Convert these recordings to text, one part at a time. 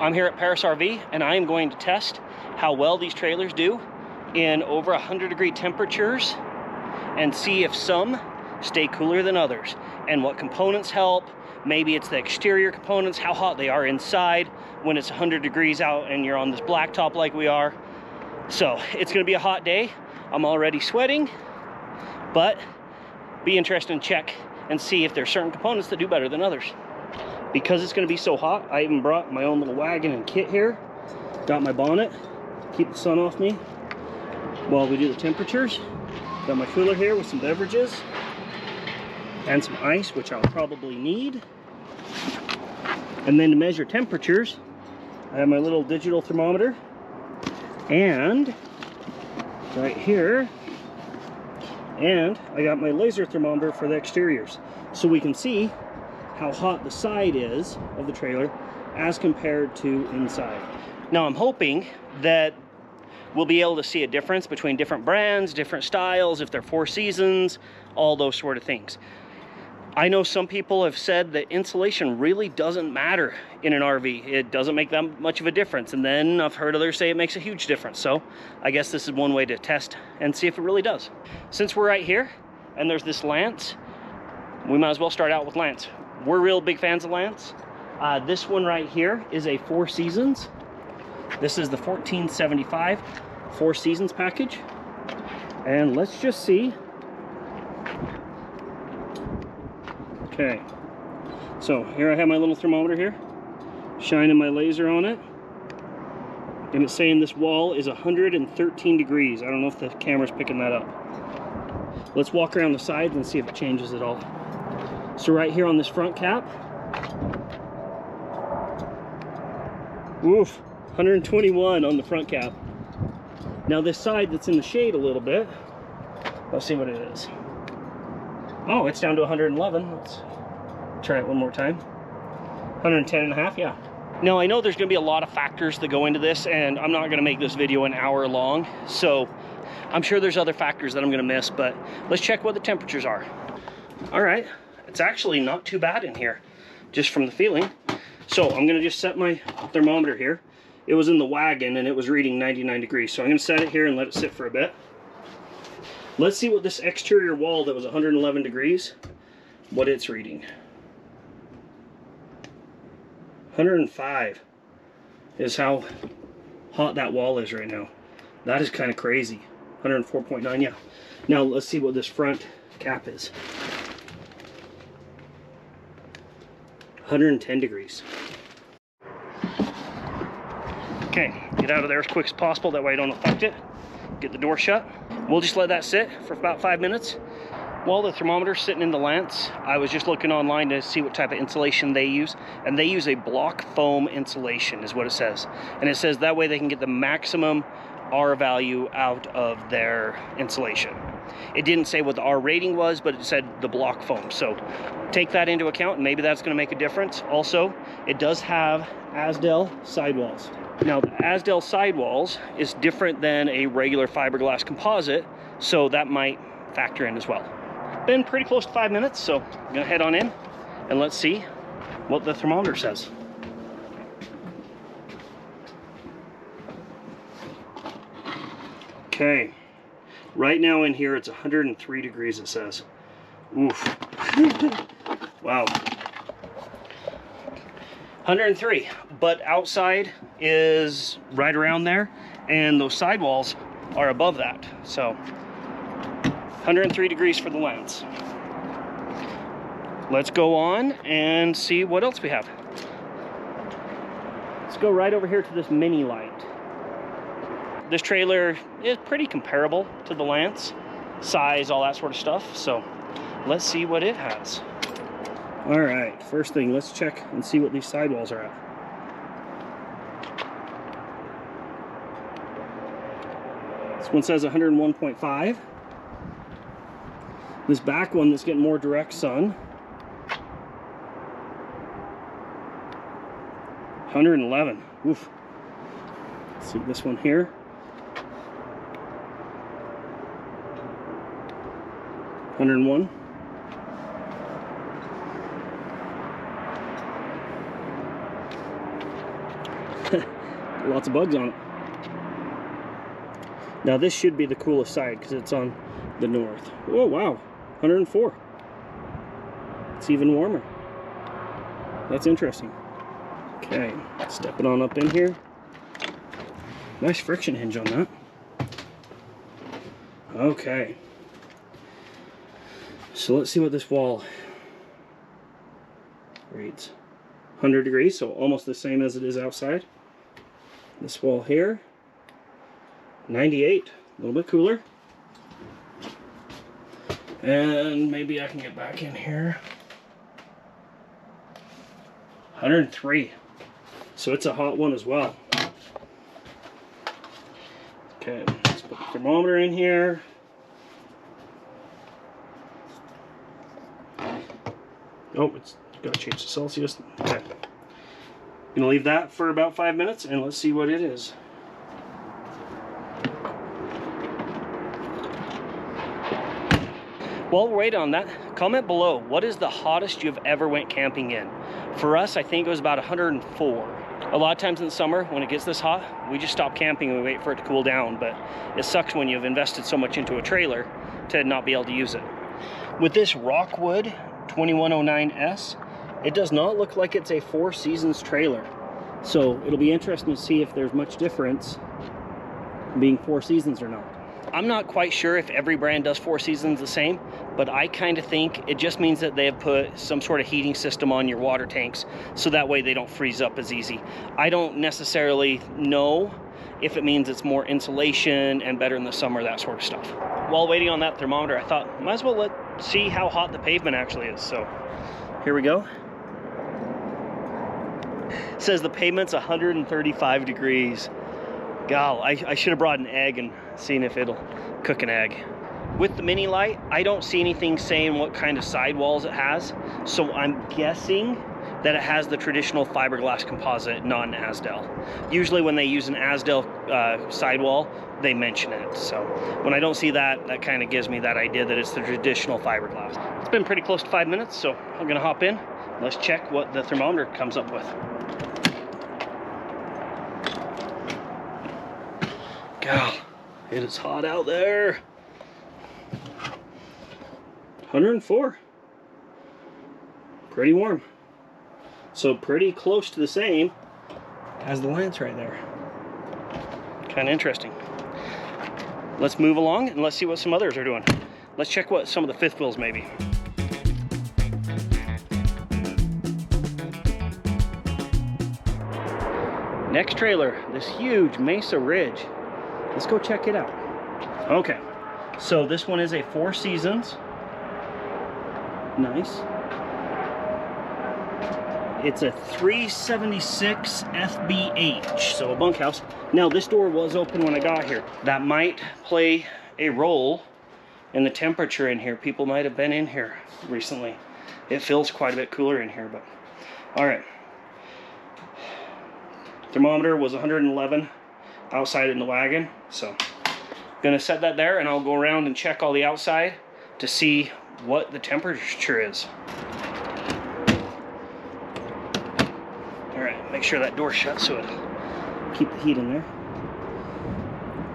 I'm here at Parris RV, and I am going to test how well these trailers do in over 100-degree temperatures and see if some stay cooler than others and what components help. Maybe it's the exterior components, how hot they are inside when it's 100 degrees out and you're on this blacktop like we are. So it's going to be a hot day. I'm already sweating, but be interested to check and see if there's certain components that do better than others. Because it's going to be so hot, I even brought my own little wagon and kit here. Got my bonnet, keep the sun off me while we do the temperatures. Got my cooler here with some beverages and some ice, which I'll probably need. And then to measure temperatures, I have my little digital thermometer, and right here, and I got my laser thermometer for the exteriors, so we can see how hot the side is of the trailer as compared to inside. Now I'm hoping that we'll be able to see a difference between different brands, different styles, if they're 4 seasons, all those sort of things. I know some people have said that insulation really doesn't matter in an RV. It doesn't make that much of a difference. And then I've heard others say it makes a huge difference. So I guess this is one way to test and see if it really does. Since we're right here and there's this lance, we might as well start out with lance. We're real big fans of lance. This one right here is a 4 seasons. This is the 1475 4 seasons package. And let's just see. Okay, so here I have my little thermometer here, shining my laser on it, and it's saying this wall is 113 degrees. I don't know if the camera's picking that up. Let's walk around the sides and see if it changes at all. So right here on this front cap, oof, 121 on the front cap. Now this side that's in the shade a little bit, let's see what it is. Oh, it's down to 111. Let's try it one more time. 110 and a half, yeah. Now I know there's gonna be a lot of factors that go into this, and I'm not gonna make this video an hour long, so I'm sure there's other factors that I'm gonna miss, but let's check what the temperatures are. All right, it's actually not too bad in here, just from the feeling. So I'm gonna just set my thermometer here. It was in the wagon and it was reading 99 degrees, so I'm gonna set it here and let it sit for a bit. Let's see what this exterior wall that was 111 degrees, what it's reading. 105 is how hot that wall is right now. That is kind of crazy. 104.9, yeah. Now let's see what this front cap is. 110 degrees. Okay, get out of there as quick as possible, that way I don't affect it. Get the door shut. We'll just let that sit for about 5 minutes. While the thermometer's sitting in the lance, I was just looking online to see what type of insulation they use, and they use a block foam insulation is what it says. And it says that way they can get the maximum R value out of their insulation. It didn't say what the R rating was, but it said the block foam. So take that into account, and maybe that's gonna make a difference. Also, it does have Azdel sidewalls. Now, the Azdel sidewalls is different than a regular fiberglass composite, so that might factor in as well. Been pretty close to 5 minutes, so I'm gonna head on in and let's see what the thermometer says. Okay, right now in here it's 103 degrees, it says. Oof. Wow. 103, but outside is right around there, and those sidewalls are above that. So 103 degrees for the lens. Let's go on and see what else we have. Let's go right over here to this mini light. This trailer is pretty comparable to the Lance, size, all that sort of stuff. So let's see what it has. All right, first thing, let's check and see what these sidewalls are at. This one says 101.5. This back one that's getting more direct sun, 111. Oof. Let's see this one here. 101. Lots of bugs on it. Now this should be the coolest side because it's on the north. Oh wow, 104. It's even warmer. That's interesting. Okay, stepping on up in here. Nice friction hinge on that. Okay. So let's see what this wall reads. 100 degrees, so almost the same as it is outside. This wall here, 98, a little bit cooler. And maybe I can get back in here. 103. So it's a hot one as well. Okay, let's put the thermometer in here. Oh, it's got to change the Celsius. Okay. Gonna leave that for about 5 minutes and let's see what it is. While we're waiting on that, comment below, what is the hottest you've ever went camping in? For us, I think it was about 104. A lot of times in the summer, when it gets this hot, we just stop camping and we wait for it to cool down, but it sucks when you've invested so much into a trailer to not be able to use it. With this Rockwood 2109S, it does not look like it's a 4 Seasons trailer. So it'll be interesting to see if there's much difference being 4 Seasons or not. I'm not quite sure if every brand does 4 Seasons the same, but I kind of think it just means that they have put some sort of heating system on your water tanks so that way they don't freeze up as easy. I don't necessarily know if it means it's more insulation and better in the summer, that sort of stuff. While waiting on that thermometer, I thought, might as well let's see how hot the pavement actually is. So here we go. It says the pavement's 135 degrees. Gal, I should have brought an egg and seen if it'll cook an egg. With the mini light, I don't see anything saying what kind of sidewalls it has, so I'm guessing that it has the traditional fiberglass composite, not an Asdel. Usually when they use an Asdel sidewall, they mention it. So when I don't see that, that kind of gives me that idea that it's the traditional fiberglass. It's been pretty close to 5 minutes, so I'm gonna hop in. Let's check what the thermometer comes up with. God, it is hot out there. 104. Pretty warm. So pretty close to the same as the Lance right there. Kind of interesting. Let's move along and let's see what some others are doing. Let's check what some of the fifth wheels may be. Next trailer, this huge Mesa Ridge. Let's go check it out. Okay, so this one is a 4 Seasons. Nice. It's a 376 FBH, so a bunkhouse. Now this door was open when I got here. That might play a role in the temperature in here. People might have been in here recently. It feels quite a bit cooler in here, but all right. Thermometer was 111 outside in the wagon, so gonna set that there and I'll go around and check all the outside to see what the temperature is. All right, make sure that door's shut so it'll keep the heat in there.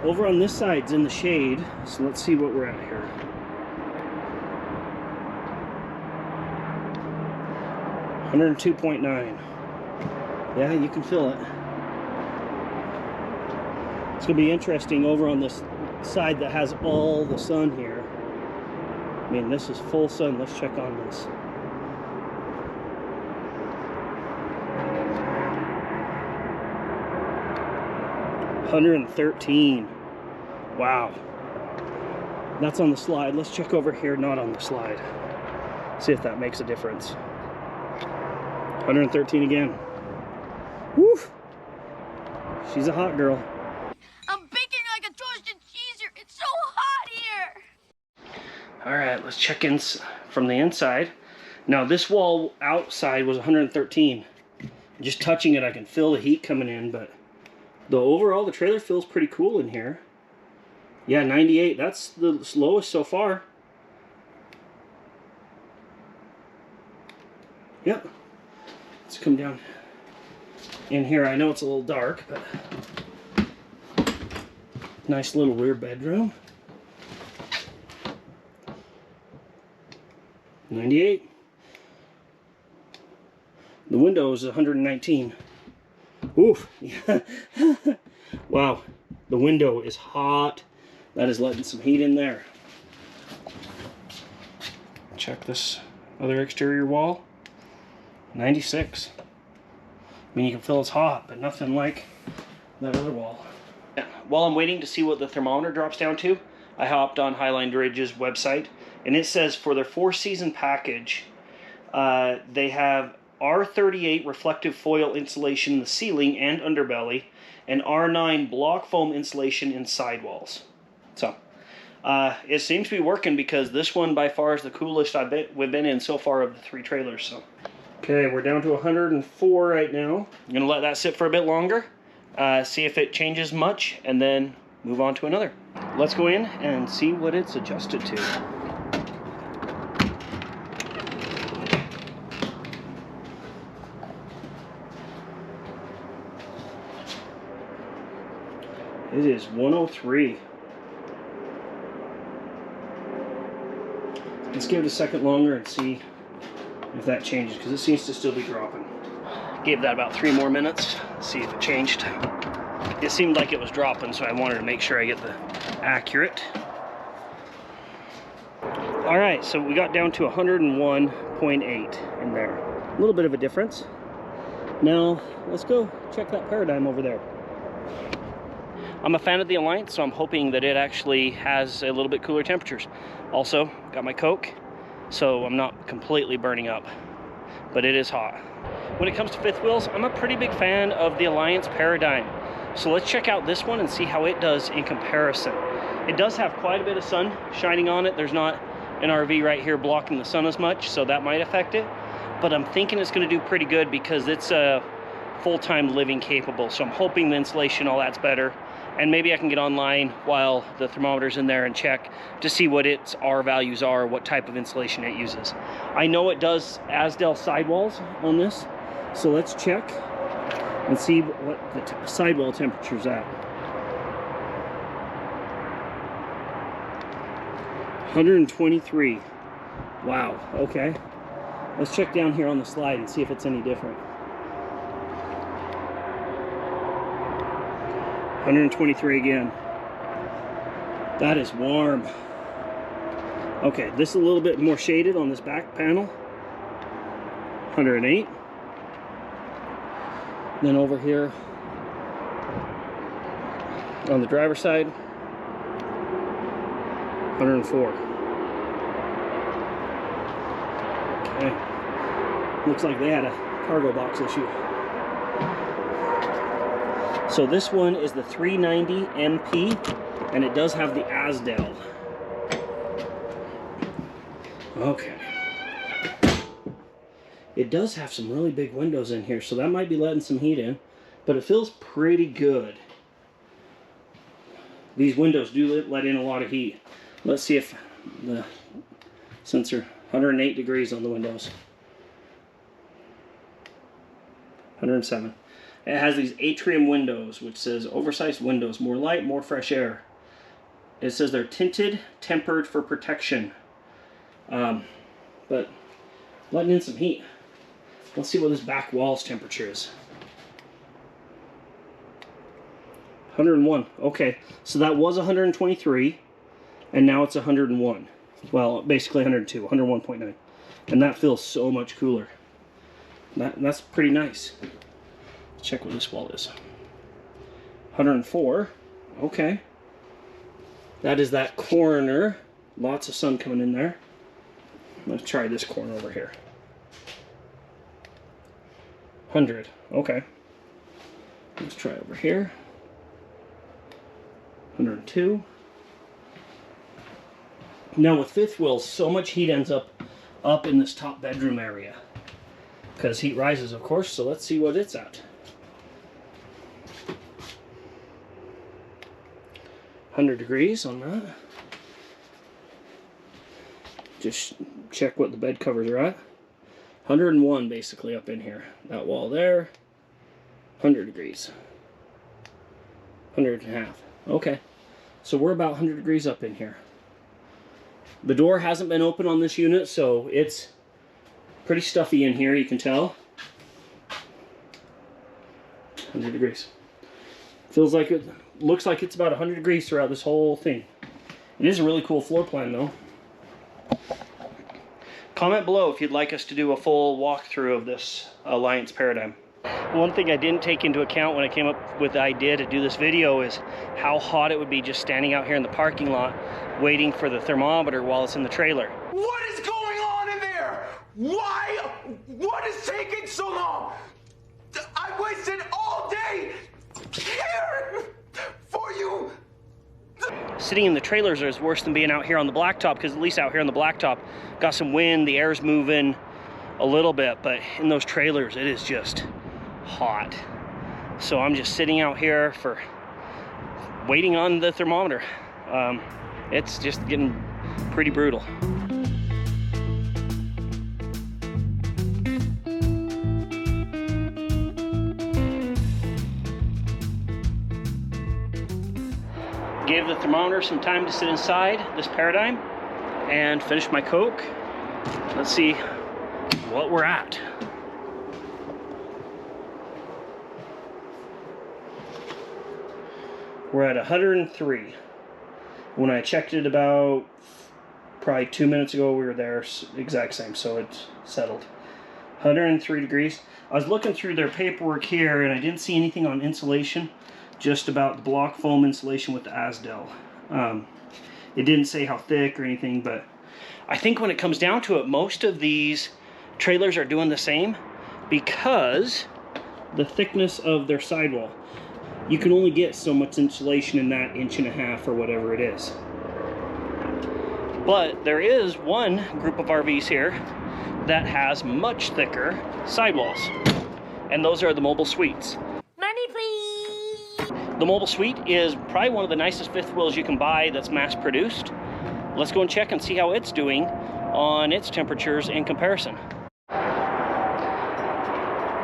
Over on this side's in the shade, so let's see what we're at here. 102.9. Yeah, you can feel it. It's gonna be interesting over on this side that has all the sun here. I mean, this is full sun. Let's check on this. $113. Wow. That's on the slide. Let's check over here, not on the slide. See if that makes a difference. 113 again. Woo! She's a hot girl. I'm baking like a toasted cheese here. It's so hot here. All right, let's check in from the inside. Now this wall outside was 113. Just touching it, I can feel the heat coming in, but overall the trailer feels pretty cool in here. Yeah, 98. That's the lowest so far. Yep. Let's come down in here. I know it's a little dark, but Nice little rear bedroom. 98. The window is 119. Oof. Wow. The window is hot. That is letting some heat in there. Check this other exterior wall. 96. I mean, you can feel it's hot, but nothing like that other wall. Yeah. While I'm waiting to see what the thermometer drops down to, I hopped on Highline Ridge's website, and it says for their 4-season package, they have R38 reflective foil insulation in the ceiling and underbelly, and R9 block foam insulation in sidewalls. So, it seems to be working because this one by far is the coolest we've been in so far of the 3 trailers. So, okay, we're down to 104 right now. I'm gonna let that sit for a bit longer, see if it changes much, and then move on to another. Let's go in and see what it's adjusted to. It is 103. Let's give it a second longer and see if that changes, because it seems to still be dropping. Gave that about 3 more minutes, see if it changed. It seemed like it was dropping, so I wanted to make sure I get the accurate. All right, so we got down to 101.8 in there. A little bit of a difference. Now, let's go check that Paradigm over there. I'm a fan of the Alliance, so I'm hoping that it actually has a little bit cooler temperatures. Also, got my Coke, so I'm not completely burning up, but it is hot. When it comes to fifth wheels, I'm a pretty big fan of the Alliance Paradigm. So let's check out this one and see how it does in comparison. It does have quite a bit of sun shining on it. There's not an RV right here blocking the sun as much, so that might affect it. But I'm thinking it's gonna do pretty good because it's full-time living capable. So I'm hoping the insulation, all that's better. And maybe I can get online while the thermometer's in there and check to see what its R values are, what type of insulation it uses. I know it does Asdel sidewalls on this, so let's check and see what the sidewall temperature's at. 123. Wow, okay. Let's check down here on the slide and see if it's any different. 123 again. That is warm. Okay, this is a little bit more shaded on this back panel. 108. Then over here on the driver's side, 104. Okay. Looks like they had a cargo box issue. So this one is the 390 MP, and it does have the Asdel. Okay. It does have some really big windows in here, so that might be letting some heat in, but it feels pretty good. These windows do let in a lot of heat. Let's see if the sensor, 108 degrees on the windows. 107. It has these atrium windows, which says oversized windows, more light, more fresh air. It says they're tinted, tempered for protection. But letting in some heat. Let's see what this back wall's temperature is. 101. Okay, so that was 123, and now it's 101. Well, basically 102, 101.9. And that feels so much cooler. That's pretty nice. Check what this wall is. 104. Okay. That is that corner. Lots of sun coming in there. Let's try this corner over here. 100. Okay. Let's try over here. 102. Now with fifth wheels, so much heat ends up in this top bedroom area. Because heat rises, of course, so let's see what it's at. 100 degrees on that. Just check what the bed covers are at. 101 basically up in here. That wall there. 100 degrees. 100 and a half. Okay. So we're about 100 degrees up in here. The door hasn't been open on this unit, so it's pretty stuffy in here, you can tell. 100 degrees. Feels like it, looks like it's about 100 degrees throughout this whole thing. It is a really cool floor plan though. Comment below if you'd like us to do a full walkthrough of this Alliance Paradigm. One thing I didn't take into account when I came up with the idea to do this video is how hot it would be just standing out here in the parking lot waiting for the thermometer while it's in the trailer. What is going on in there? Why? What is taking so long? I wasted all day here for you. Sitting in the trailers is worse than being out here on the blacktop, because at least out here on the blacktop, got some wind, the air's moving a little bit, but in those trailers, it is just hot. So I'm just sitting out here for waiting on the thermometer. It's just getting pretty brutal. Gave the thermometer some time to sit inside this Paradigm and finish my Coke. Let's see what we're at. We're at 103. When I checked it about probably 2 minutes ago, we were there exact same, so it's settled. 103 degrees. I was looking through their paperwork here and I didn't see anything on insulation, just about the block foam insulation with the Asdel. It didn't say how thick or anything, but I think when it comes down to it, most of these trailers are doing the same because the thickness of their sidewall. You can only get so much insulation in that 1.5 inches or whatever it is. But there is one group of RVs here that has much thicker sidewalls, and those are the mobile suites. Money, please. The mobile suite is probably one of the nicest fifth wheels you can buy that's mass produced. Let's go and check and see how it's doing on its temperatures in comparison.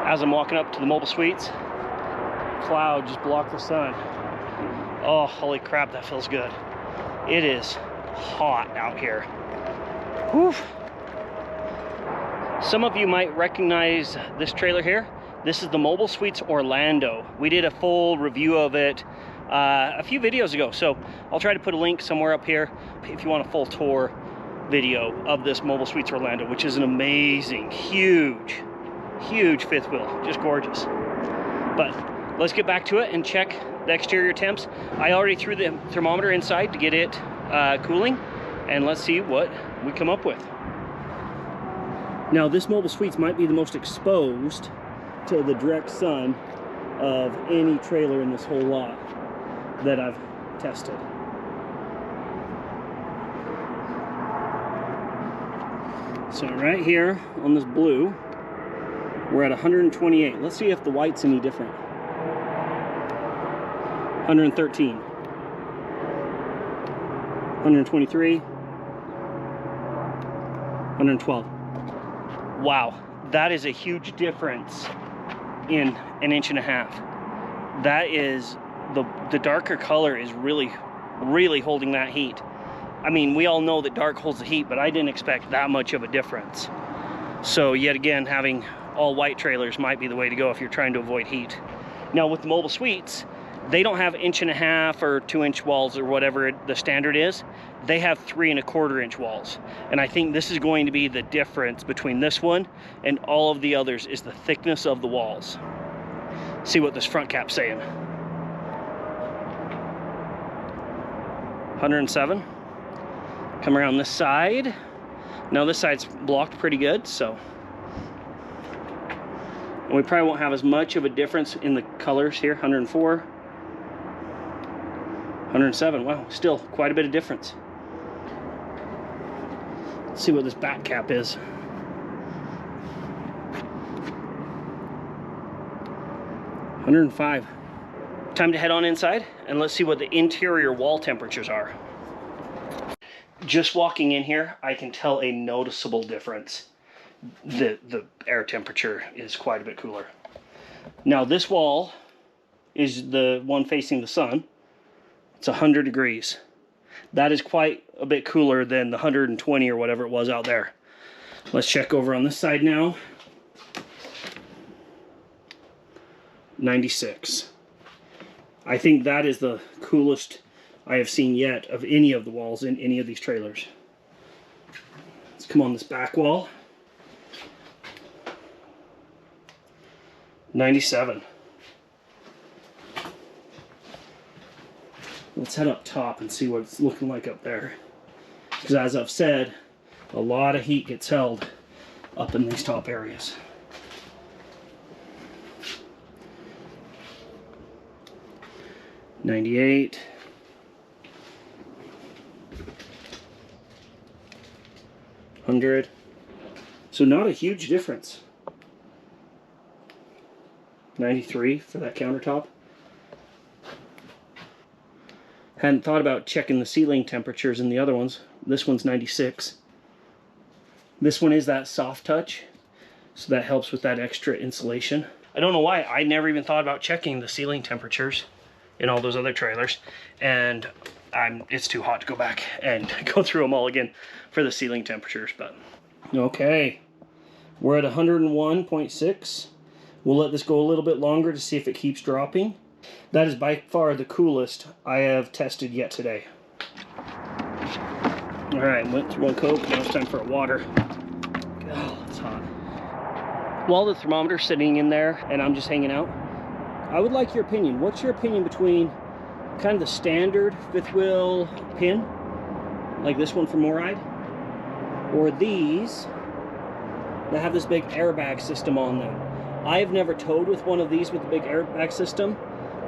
As I'm walking up to the mobile suites, cloud just blocked the sun. Oh, holy crap, that feels good. It is hot out here. Whew. Some of you might recognize this trailer here. This is the Mobile Suites Orlando. We did a full review of it a few videos ago, so I'll try to put a link somewhere up here if you want a full tour video of this Mobile Suites Orlando, which is an amazing, huge fifth wheel, just gorgeous. But let's get back to it and check the exterior temps. I already threw the thermometer inside to get it cooling, and let's see what we come up with. Now, this Mobile Suites might be the most exposed to the direct sun of any trailer in this whole lot that I've tested. So right here on this blue, we're at 128. Let's see if the white's any different. 113. 123. 112. Wow, that is a huge difference in 1.5 inches. That is, the darker color is really holding that heat. I mean, we all know that dark holds the heat, but I didn't expect that much of a difference. So yet again, having all white trailers might be the way to go if you're trying to avoid heat. Now with the Mobile Suites, they don't have 1.5 inch or 2 inch walls or whatever the standard is. They have 3¼ inch walls. And I think this is going to be the difference between this one and all of the others, is the thickness of the walls. See what this front cap's saying. 107. Come around this side. Now this side's blocked pretty good, so. And we probably won't have as much of a difference in the colors here. 104. 107, wow, still quite a bit of difference. Let's see what this back cap is. 105. Time to head on inside and let's see what the interior wall temperatures are. Just walking in here, I can tell a noticeable difference. The air temperature is quite a bit cooler. Now this wall is the one facing the sun. It's 100 degrees. That is quite a bit cooler than the 120 or whatever it was out there. Let's check over on this side now. 96. I think that is the coolest I have seen yet of any of the walls in any of these trailers. Let's come on this back wall. 97. Let's head up top and see what it's looking like up there. Because as I've said, a lot of heat gets held up in these top areas. $98. $100. So not a huge difference. 93 for that countertop. Hadn't thought about checking the ceiling temperatures in the other ones. This one's 96. This one is that soft touch, so that helps with that extra insulation. I don't know why, I never even thought about checking the ceiling temperatures in all those other trailers, and it's too hot to go back and go through them all again for the ceiling temperatures. But okay, we're at 101.6. We'll let this go a little bit longer to see if it keeps dropping. That is by far the coolest I have tested yet today. All right, went through one Coke, now it's time for a water. Oh, it's hot. While the thermometer's sitting in there and I'm just hanging out, I would like your opinion. What's your opinion between kind of the standard fifth wheel pin, like this one from Moride, or these that have this big airbag system on them? I've never towed with one of these with the big airbag system.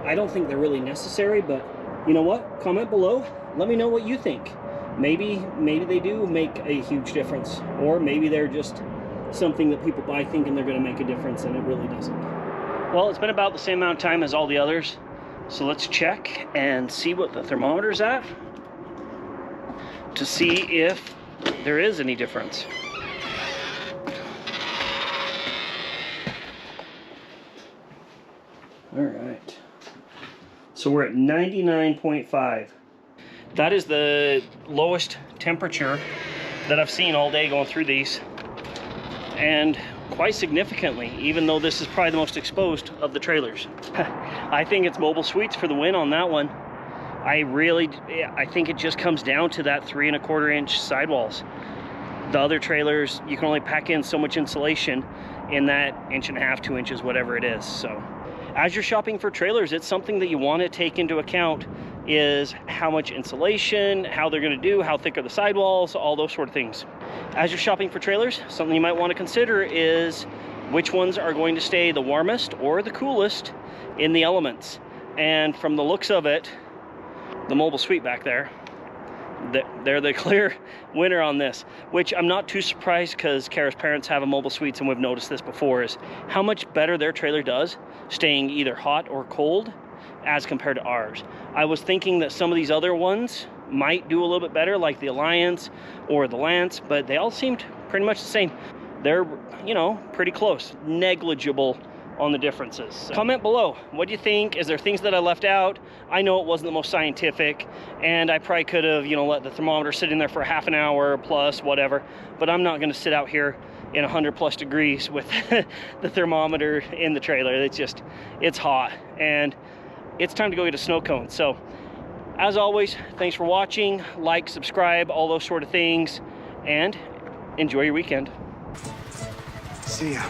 I don't think they're really necessary, but you know what? Comment below. Let me know what you think. Maybe they do make a huge difference, or maybe they're just something that people buy thinking they're going to make a difference and it really doesn't. Well, it's been about the same amount of time as all the others, so let's check and see what the thermometer's at to see if there is any difference. All right, so we're at 99.5. That is the lowest temperature that I've seen all day going through these, and quite significantly, even though this is probably the most exposed of the trailers. I think it's mobile suites for the win on that one. I think it just comes down to that 3 1/4 inch sidewalls. The other trailers, you can only pack in so much insulation in that 1.5 inches, 2 inches, whatever it is. So as you're shopping for trailers, it's something that you want to take into account, is how much insulation, how they're going to do, how thick are the sidewalls, all those sort of things. As you're shopping for trailers, something you might want to consider is which ones are going to stay the warmest or the coolest in the elements. And from the looks of it, the mobile suite back there, they're the clear winner on this, which I'm not too surprised, because Kara's parents have a mobile suites and we've noticed this before, is how much better their trailer does staying either hot or cold as compared to ours. I was thinking that some of these other ones might do a little bit better, like the Alliance or the Lance, but they all seemed pretty much the same. They're, you know, pretty close, negligible on the differences. So comment below, what do you think? Is there things that I left out? I know it wasn't the most scientific, and I probably could have, you know, let the thermometer sit in there for half an hour plus whatever, but I'm not going to sit out here in 100+ degrees with the thermometer in the trailer. It's hot, and it's time to go get a snow cone. So as always, thanks for watching. Like, subscribe, all those sort of things, and enjoy your weekend. See ya.